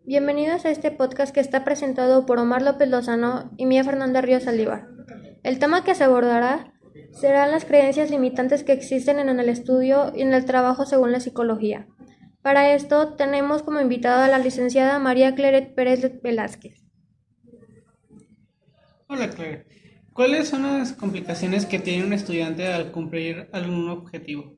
Bienvenidos a este podcast que está presentado por Omar López Lozano y Mía Fernanda Ríos Saldívar. El tema que se abordará serán las creencias limitantes que existen en el estudio y en el trabajo según la psicología. Para esto tenemos como invitada a la licenciada María Claret Pérez Velázquez. Hola Claire, ¿cuáles son las complicaciones que tiene un estudiante al cumplir algún objetivo?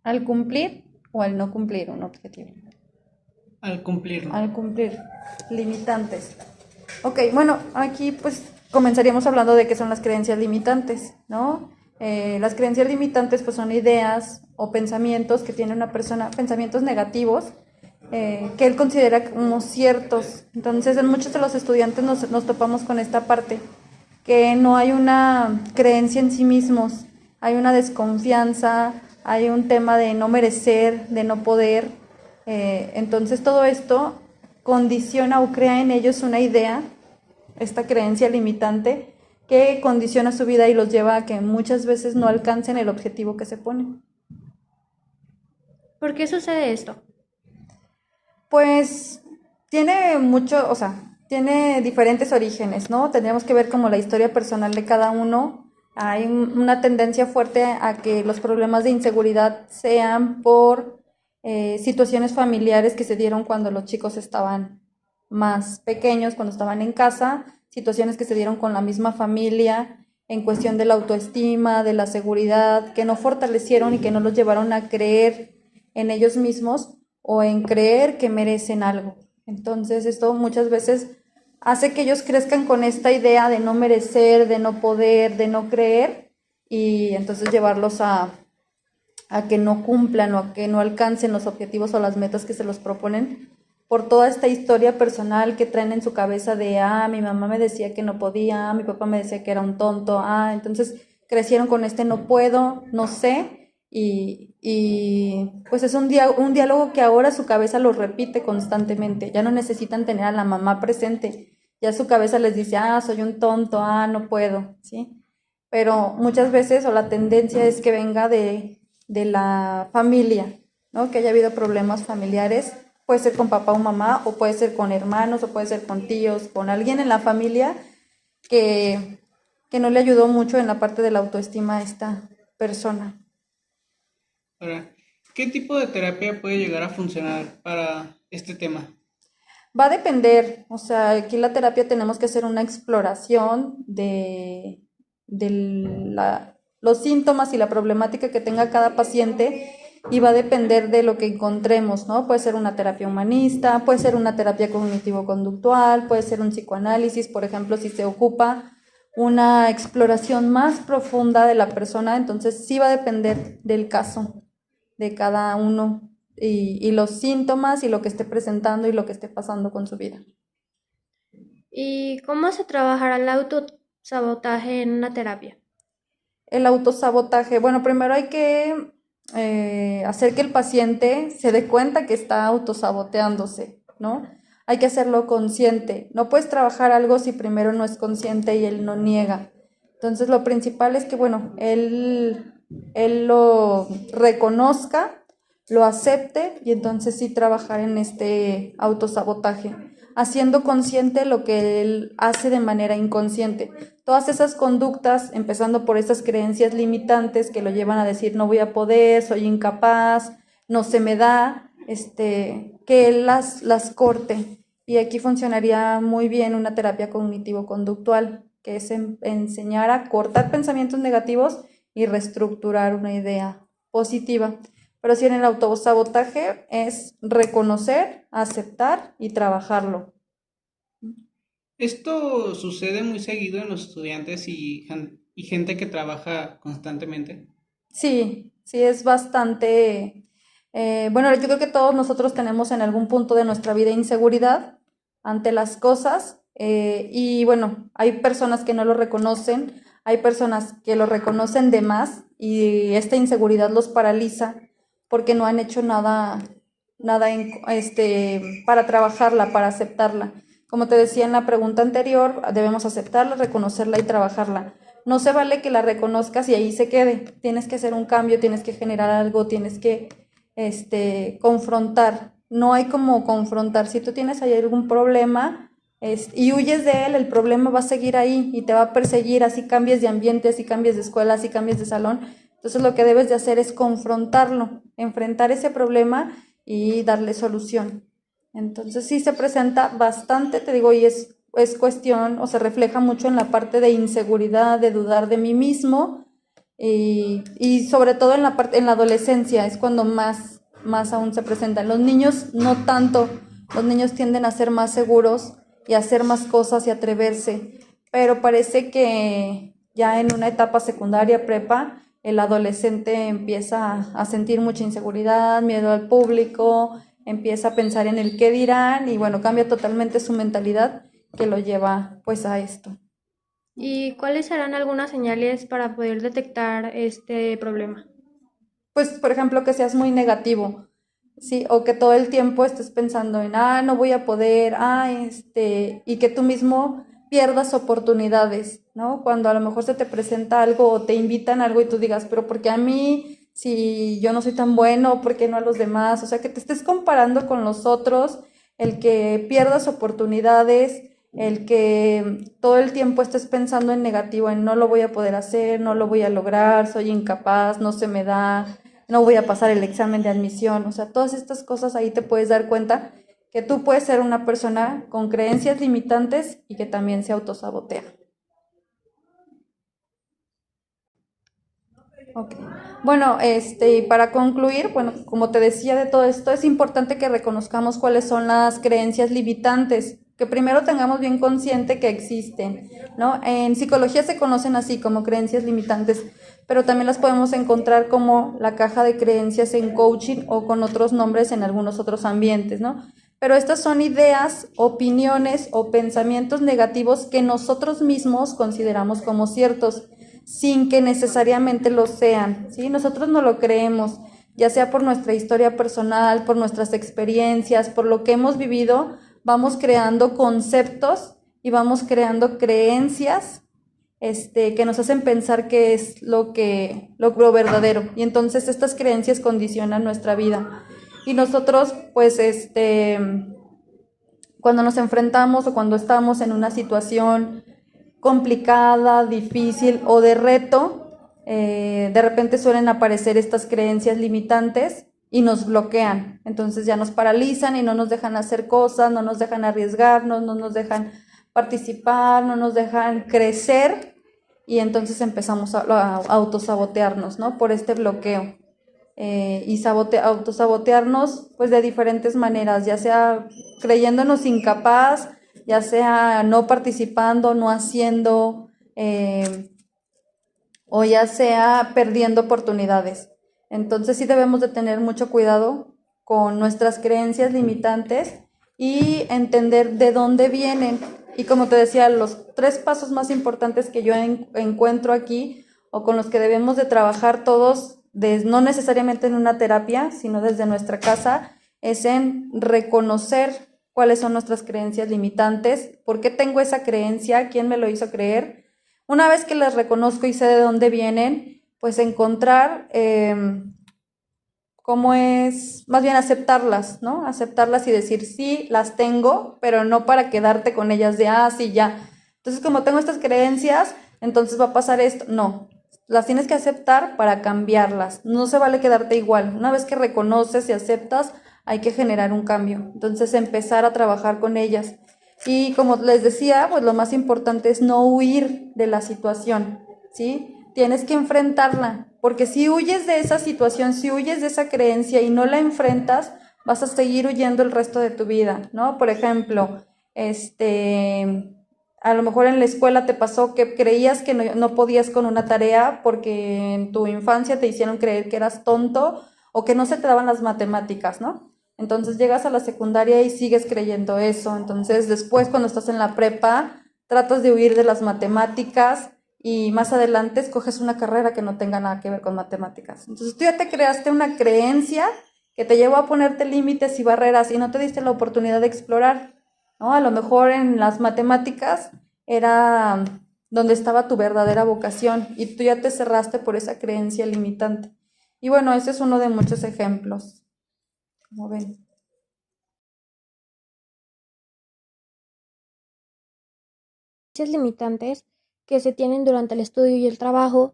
¿Al cumplir o al no cumplir un objetivo? Al cumplirlo. Al cumplir. Limitantes. Ok, bueno, aquí pues comenzaríamos hablando de qué son las creencias limitantes, ¿no? Las creencias limitantes pues son ideas o pensamientos que tiene una persona, pensamientos negativos, que él considera como ciertos. Entonces en muchos de los estudiantes nos topamos con esta parte, que no hay una creencia en sí mismos, hay una desconfianza, hay un tema de no merecer, de no poder. Entonces todo esto condiciona o crea en ellos una idea, esta creencia limitante, que condiciona su vida y los lleva a que muchas veces no alcancen el objetivo que se ponen. ¿Por qué sucede esto? Pues tiene mucho, o sea, tiene diferentes orígenes, ¿no? Tendríamos que ver como la historia personal de cada uno. Hay una tendencia fuerte a que los problemas de inseguridad sean por situaciones familiares que se dieron cuando los chicos estaban más pequeños, cuando estaban en casa, situaciones que se dieron con la misma familia en cuestión de la autoestima, de la seguridad, que no fortalecieron y que no los llevaron a creer en ellos mismos o en creer que merecen algo. Entonces esto muchas veces hace que ellos crezcan con esta idea de no merecer, de no poder, de no creer, y entonces llevarlos a que no cumplan o a que no alcancen los objetivos o las metas que se los proponen por toda esta historia personal que traen en su cabeza de, mi mamá me decía que no podía, mi papá me decía que era un tonto, entonces crecieron con este no puedo, no sé, y pues es un diálogo que ahora su cabeza lo repite constantemente, ya no necesitan tener a la mamá presente, ya su cabeza les dice, soy un tonto, no puedo, ¿sí? Pero muchas veces, o la tendencia es que venga de la familia, ¿no? Que haya habido problemas familiares, puede ser con papá o mamá, o puede ser con hermanos, o puede ser con tíos, con alguien en la familia que, que no le ayudó mucho en la parte de la autoestima a esta persona. Ahora, ¿qué tipo de terapia puede llegar a funcionar para este tema? Va a depender, o sea, aquí en la terapia tenemos que hacer una exploración de los síntomas y la problemática que tenga cada paciente, y va a depender de lo que encontremos, ¿no? Puede ser una terapia humanista, puede ser una terapia cognitivo-conductual, puede ser un psicoanálisis, por ejemplo, si se ocupa una exploración más profunda de la persona, entonces sí va a depender del caso de cada uno y los síntomas y lo que esté presentando y lo que esté pasando con su vida. ¿Y cómo se trabajará el autosabotaje en una terapia? El autosabotaje, bueno, primero hay que hacer que el paciente se dé cuenta que está autosaboteándose, ¿no? Hay que hacerlo consciente. No puedes trabajar algo si primero no es consciente y él no niega. Entonces, lo principal es que, bueno, él lo reconozca, lo acepte, y entonces sí trabajar en este autosabotaje, haciendo consciente lo que él hace de manera inconsciente. Todas esas conductas, empezando por esas creencias limitantes que lo llevan a decir no voy a poder, soy incapaz, no se me da, que él las corte. Y aquí funcionaría muy bien una terapia cognitivo-conductual, que es enseñar a cortar pensamientos negativos y reestructurar una idea positiva. Pero si en el autosabotaje es reconocer, aceptar y trabajarlo. ¿Esto sucede muy seguido en los estudiantes y gente que trabaja constantemente? Sí, sí es bastante, bueno, yo creo que todos nosotros tenemos en algún punto de nuestra vida inseguridad ante las cosas, y bueno, hay personas que no lo reconocen, hay personas que lo reconocen de más y esta inseguridad los paraliza porque no han hecho nada para trabajarla, para aceptarla. Como te decía en la pregunta anterior, debemos aceptarla, reconocerla y trabajarla. No se vale que la reconozcas y ahí se quede. Tienes que hacer un cambio, tienes que generar algo, tienes que confrontar no hay como confrontar. Si tú tienes ahí algún problema y huyes de él, el problema va a seguir ahí y te va a perseguir, así cambies de ambiente, así cambies de escuela, así cambies de salón. Entonces lo que debes de hacer es confrontarlo, enfrentar ese problema y darle solución. Entonces sí se presenta bastante, te digo, y es cuestión o se refleja mucho en la parte de inseguridad, de dudar de mí mismo y sobre todo en la adolescencia es cuando más aún se presentan. Los niños no tanto, los niños tienden a ser más seguros y a hacer más cosas y atreverse, pero parece que ya en una etapa secundaria, prepa, el adolescente empieza a sentir mucha inseguridad, miedo al público, empieza a pensar en el qué dirán y bueno, cambia totalmente su mentalidad que lo lleva pues a esto. ¿Y cuáles serán algunas señales para poder detectar este problema? Pues, por ejemplo, que seas muy negativo, ¿sí? O que todo el tiempo estés pensando en, no voy a poder, y que tú mismo pierdas oportunidades, ¿no? Cuando a lo mejor se te presenta algo o te invitan a algo y tú digas, pero ¿por qué a mí? Si yo no soy tan bueno, ¿por qué no a los demás? O sea, que te estés comparando con los otros, el que pierdas oportunidades, el que todo el tiempo estés pensando en negativo, en no lo voy a poder hacer, no lo voy a lograr, soy incapaz, no se me da, no voy a pasar el examen de admisión. O sea, todas estas cosas ahí te puedes dar cuenta que tú puedes ser una persona con creencias limitantes y que también se autosabotea. Okay. Bueno, y para concluir, bueno, como te decía de todo esto, es importante que reconozcamos cuáles son las creencias limitantes, que primero tengamos bien consciente que existen, ¿no? En psicología se conocen así como creencias limitantes, pero también las podemos encontrar como la caja de creencias en coaching o con otros nombres en algunos otros ambientes, ¿no? Pero estas son ideas, opiniones o pensamientos negativos que nosotros mismos consideramos como ciertos, sin que necesariamente lo sean, ¿sí? Nosotros no lo creemos, ya sea por nuestra historia personal, por nuestras experiencias, por lo que hemos vivido, vamos creando conceptos y vamos creando creencias que nos hacen pensar que es lo verdadero. Y entonces estas creencias condicionan nuestra vida. Y nosotros, pues, cuando nos enfrentamos o cuando estamos en una situación complicada, difícil o de reto, de repente suelen aparecer estas creencias limitantes y nos bloquean. Entonces ya nos paralizan y no nos dejan hacer cosas, no nos dejan arriesgarnos, no nos dejan participar, no nos dejan crecer y entonces empezamos a autosabotearnos, ¿no? Por este bloqueo. Y autosabotearnos pues de diferentes maneras, ya sea creyéndonos incapaz, ya sea no participando, no haciendo, o ya sea perdiendo oportunidades. Entonces sí debemos de tener mucho cuidado con nuestras creencias limitantes y entender de dónde vienen. Y como te decía, los 3 pasos más importantes que yo encuentro aquí o con los que debemos de trabajar todos, no necesariamente en una terapia, sino desde nuestra casa, es en reconocer cuáles son nuestras creencias limitantes, por qué tengo esa creencia, quién me lo hizo creer. Una vez que las reconozco y sé de dónde vienen, pues encontrar cómo es, más bien aceptarlas, ¿no? Aceptarlas y decir, sí, las tengo, pero no para quedarte con ellas de, sí, ya. Entonces, como tengo estas creencias, entonces va a pasar esto. No, las tienes que aceptar para cambiarlas. No se vale quedarte igual. Una vez que reconoces y aceptas, hay que generar un cambio. Entonces, empezar a trabajar con ellas. Y como les decía, pues lo más importante es no huir de la situación, ¿sí? Tienes que enfrentarla, porque si huyes de esa situación, si huyes de esa creencia y no la enfrentas, vas a seguir huyendo el resto de tu vida, ¿no? Por ejemplo, a lo mejor en la escuela te pasó que creías que no podías con una tarea porque en tu infancia te hicieron creer que eras tonto o que no se te daban las matemáticas, ¿no? Entonces llegas a la secundaria y sigues creyendo eso. Entonces después cuando estás en la prepa, tratas de huir de las matemáticas y más adelante escoges una carrera que no tenga nada que ver con matemáticas. Entonces tú ya te creaste una creencia que te llevó a ponerte límites y barreras y no te diste la oportunidad de explorar, ¿no? A lo mejor en las matemáticas era donde estaba tu verdadera vocación y tú ya te cerraste por esa creencia limitante. Y bueno, ese es uno de muchos ejemplos. Como ven. creencias limitantes que se tienen durante el estudio y el trabajo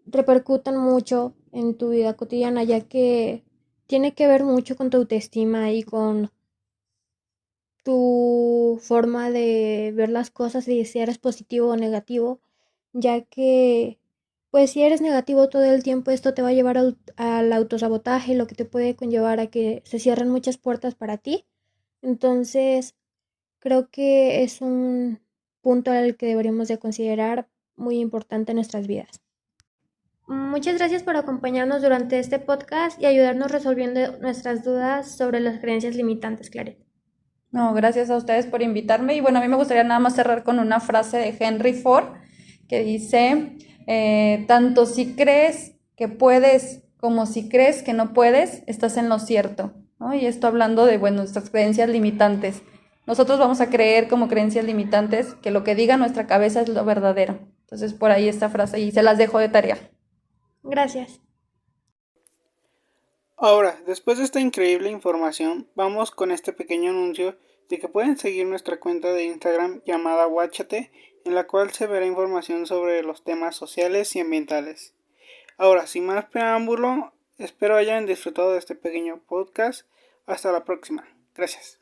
repercutan mucho en tu vida cotidiana, ya que tiene que ver mucho con tu autoestima y con tu forma de ver las cosas y si eres positivo o negativo, ya que pues si eres negativo todo el tiempo esto te va a llevar al autosabotaje, lo que te puede conllevar a que se cierren muchas puertas para ti. Entonces, creo que es un punto al que deberíamos de considerar muy importante en nuestras vidas. Muchas gracias por acompañarnos durante este podcast y ayudarnos resolviendo nuestras dudas sobre las creencias limitantes, Claret. No, gracias a ustedes por invitarme. Y bueno, a mí me gustaría nada más cerrar con una frase de Henry Ford que dice, tanto si crees que puedes como si crees que no puedes, estás en lo cierto, ¿no? Y esto hablando de, bueno, nuestras creencias limitantes. Nosotros vamos a creer como creencias limitantes que lo que diga nuestra cabeza es lo verdadero. Entonces, por ahí esta frase y se las dejo de tarea. Gracias. Ahora, después de esta increíble información, vamos con este pequeño anuncio de que pueden seguir nuestra cuenta de Instagram llamada Watchate, en la cual se verá información sobre los temas sociales y ambientales. Ahora, sin más preámbulo, espero hayan disfrutado de este pequeño podcast. Hasta la próxima. Gracias.